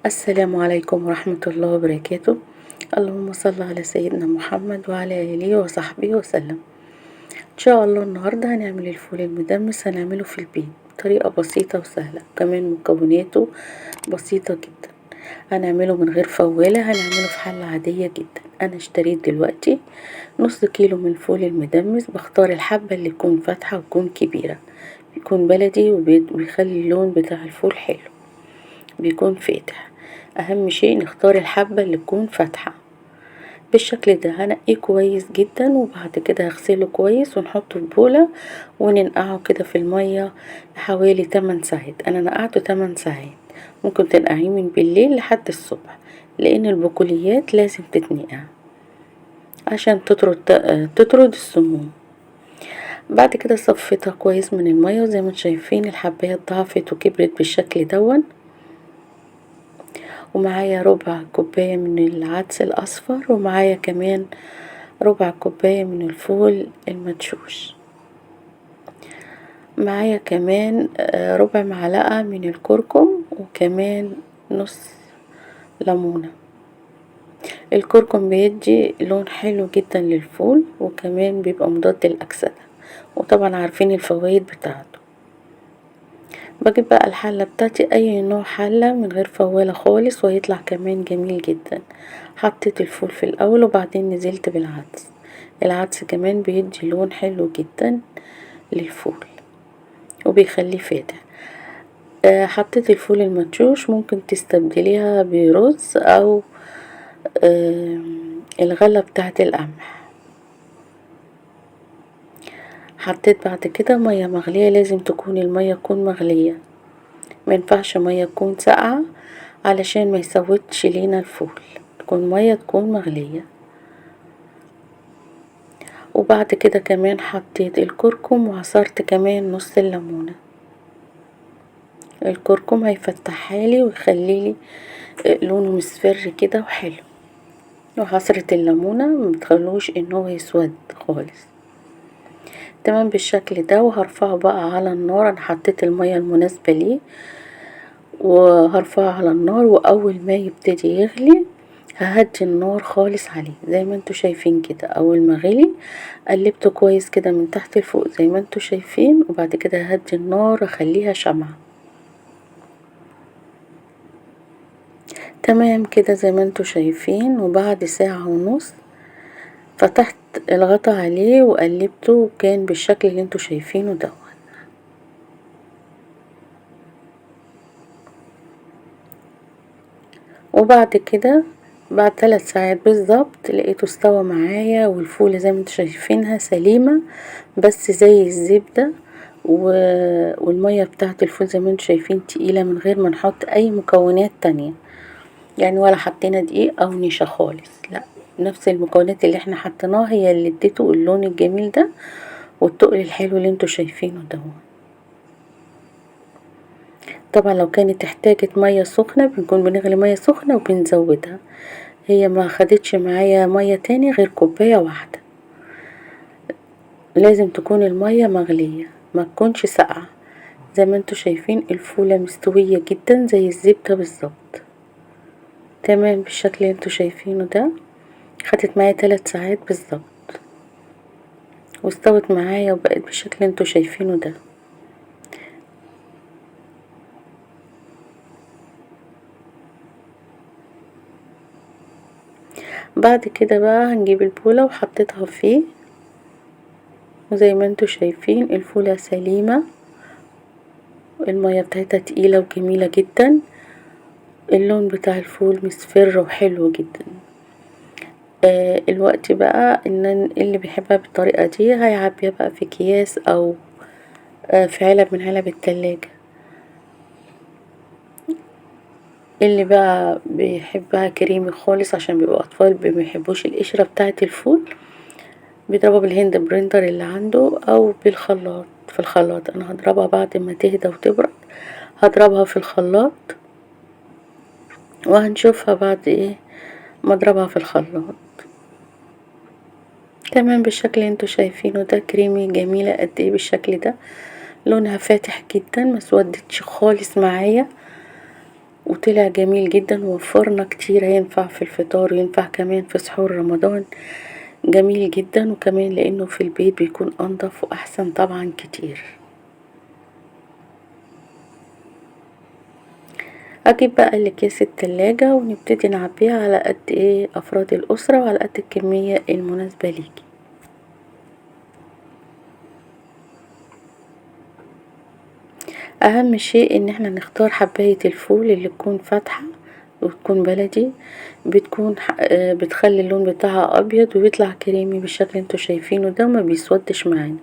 السلام عليكم ورحمة الله وبركاته. اللهم صل على سيدنا محمد وعلى آله وصحبه وسلم. إن شاء الله النهاردة هنعمل الفول المدمس، هنعمله في البيت بطريقة بسيطة وسهلة، كمان مكوناته بسيطة جدا. هنعمله من غير فوالة، هنعمله في حلة عادية جدا. أنا اشتريت دلوقتي نص كيلو من الفول المدمس، بختار الحبة اللي تكون فاتحة وتكون كبيرة، بيكون بلدي وبيخلي اللون بتاع الفول حلو، بيكون فاتح. اهم شيء نختار الحبة اللي تكون فاتحة بالشكل ده. هنقيه كويس جدا وبعد كده هغسله كويس ونحطه في بولة وننقعه كده في المية حوالي 8 ساعات. انا نقعته 8 ساعات، ممكن تنقعيه من بالليل لحد الصبح، لان البقوليات لازم تتنقع عشان تطرد السموم. بعد كده صفيتها كويس من المية، وزي ما انتم شايفين الحباية ضعفت وكبرت بالشكل دون. ومعايا ربع كوباية من العدس الأصفر، ومعايا كمان ربع كوباية من الفول المدشوش، معايا كمان ربع معلقة من الكركم، وكمان نص ليمونة. الكركم بيدي لون حلو جدا للفول، وكمان بيبقى مضاد للأكسدة، وطبعا عارفين الفوائد بتاعته. بجيب بقى الحلة بتاعتي، اي نوع حلة من غير فوالة خالص، وهيطلع كمان جميل جدا. حطيت الفول في الاول وبعدين نزلت بالعدس. العدس كمان بيدي لون حلو جدا للفول وبيخليه فاتح. حطيت الفول المدشوش، ممكن تستبدليها برز او الغلة بتاعت القمح. حطيت بعد كده مية مغلية، لازم تكون المية تكون مغلية، مينفعش مية تكون ساقعة علشان ما يسودش لينا الفول، تكون مية تكون مغلية. وبعد كده كمان حطيت الكركم، وعصرت كمان نص الليمونة. الكركم هيفتحهالي ويخليلي لونه مصفر كده وحلو، وعصرة الليمونة متخلوش ان هو يسود خالص. تمام بالشكل ده. وهرفعه بقى على النار، انا حطيت المية المناسبة ليه، وهرفعه على النار. واول ما يبتدي يغلي ههدي النار خالص عليه زي ما انتوا شايفين كده. اول ما غلي قلبته كويس كده من تحت لفوق زي ما انتوا شايفين، وبعد كده ههدي النار اخليها شمعة. تمام كده زي ما انتوا شايفين. وبعد ساعة ونص فتحت الغطا عليه وقلبته، وكان بالشكل اللي انتوا شايفينه ده. وبعد كده بعد 3 ساعات بالظبط لقيته استوى معايا، والفولة زي ما انتوا شايفينها سليمة بس زي الزبدة. والمية بتاعة الفول زي ما انتوا شايفين تقيلة، من غير ما نحط اي مكونات تانية، يعني ولا حطينا دقيق او نشا خالص، لا، نفس المكونات اللي احنا حطيناها هي اللي اديته اللون الجميل ده والتقل الحلو اللي انتوا شايفينه ده. طبعا لو كانت احتاجت مية سخنة بنكون بنغلي مية سخنة وبنزودها. هي ما خدتش معايا مية تاني غير كوباية واحدة. لازم تكون المية مغلية، ما تكونش ساقعة. زي ما انتوا شايفين الفولة مستوية جدا زي الزبدة بالظبط. تمام بالشكل اللي انتوا شايفينه ده. خدت معايا 3 ساعات بالظبط واستوت معايا وبقت بالشكل اللي انتوا شايفينه ده. بعد كده بقى هنجيب البولة وحطيتها فيه، وزي ما انتوا شايفين الفولة سليمة، المية بتاعتها تقيلة وجميلة جدا. اللون بتاع الفول مصفر وحلو جدا. الوقت بقى ان اللي بيحبها بالطريقة دي هيعبيها بقى في اكياس او في علب من علب التلاجة. اللي بقى بيحبها كريمي خالص عشان بيبقوا اطفال مبيحبوش القشرة بتاعة الفول، بيضربها بالهند بريندر اللي عنده او بالخلاط. في الخلاط انا هضربها بعد ما تهدى وتبرد، هضربها في الخلاط وهنشوفها بعد ايه ما اضربها في الخلاط. تمام بالشكل اللي انتوا شايفينه ده، كريمي جميلة قد ايه بالشكل ده. لونها فاتح جدا، ما سودتش خالص معايا، وطلع جميل جدا، ووفرنا كتير، هينفع في الفطار وينفع كمان في سحور رمضان، جميل جدا. وكمان لانه في البيت بيكون انضف واحسن طبعا كتير. اجيب بقى الاكياس التلاجة ونبتدي نعبيها على قد ايه افراد الاسرة وعلى قد الكمية المناسبة ليكي. اهم شيء ان احنا نختار حباية الفول اللي تكون فاتحة وتكون بلدي، بتخلي اللون بتاعها ابيض وبيطلع كريمي بالشكل اللي انتوا شايفينه ده، وما بيسودش معانا.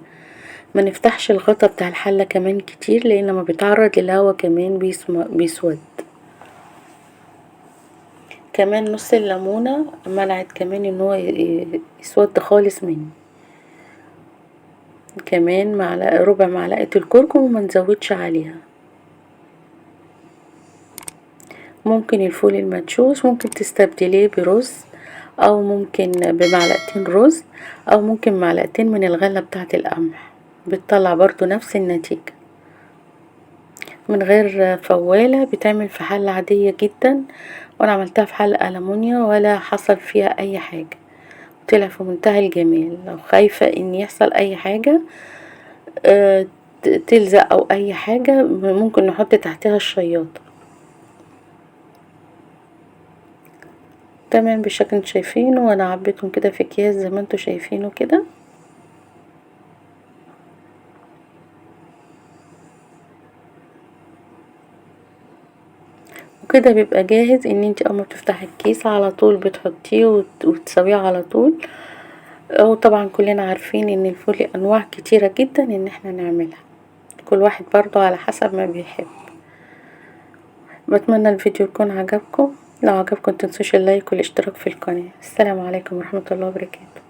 ما نفتحش الغطا بتاع الحلة كمان كتير، لان لما بيتعرض للهوا كمان بيسود. كمان نص الليمونة منعت كمان ان هو يسود خالص مني. كمان ربع معلقة الكركم وما نزودش عليها. ممكن الفول المدشوش ممكن تستبدليه برز، او ممكن بمعلقتين رز، او ممكن معلقتين من الغلة بتاعة القمح، بتطلع برضو نفس النتيجة من غير فوالة. بتعمل في حلة عادية جدا، وانا عملتها في حلة ألمونيا ولا حصل فيها اي حاجة، طلع في منتهى الجمال. لو خايفة ان يحصل اي حاجة تلزق او اي حاجة، ممكن نحط تحتها الشياطة. تمام بالشكل انتوا شايفينه، وانا عبيتهم كده في اكياس زي ما انتوا شايفينه كده. وكده بيبقى جاهز ان انتي اول ما بتفتحي الكيس على طول بتحطيه وتسويه على طول. وطبعا كلنا عارفين ان الفول له انواع كتيرة جدا ان احنا نعملها، كل واحد برضو على حسب ما بيحب. بتمنى الفيديو يكون عجبكم، لو عجبكم متنسوش اللايك والاشتراك في القناة. السلام عليكم ورحمة الله وبركاته.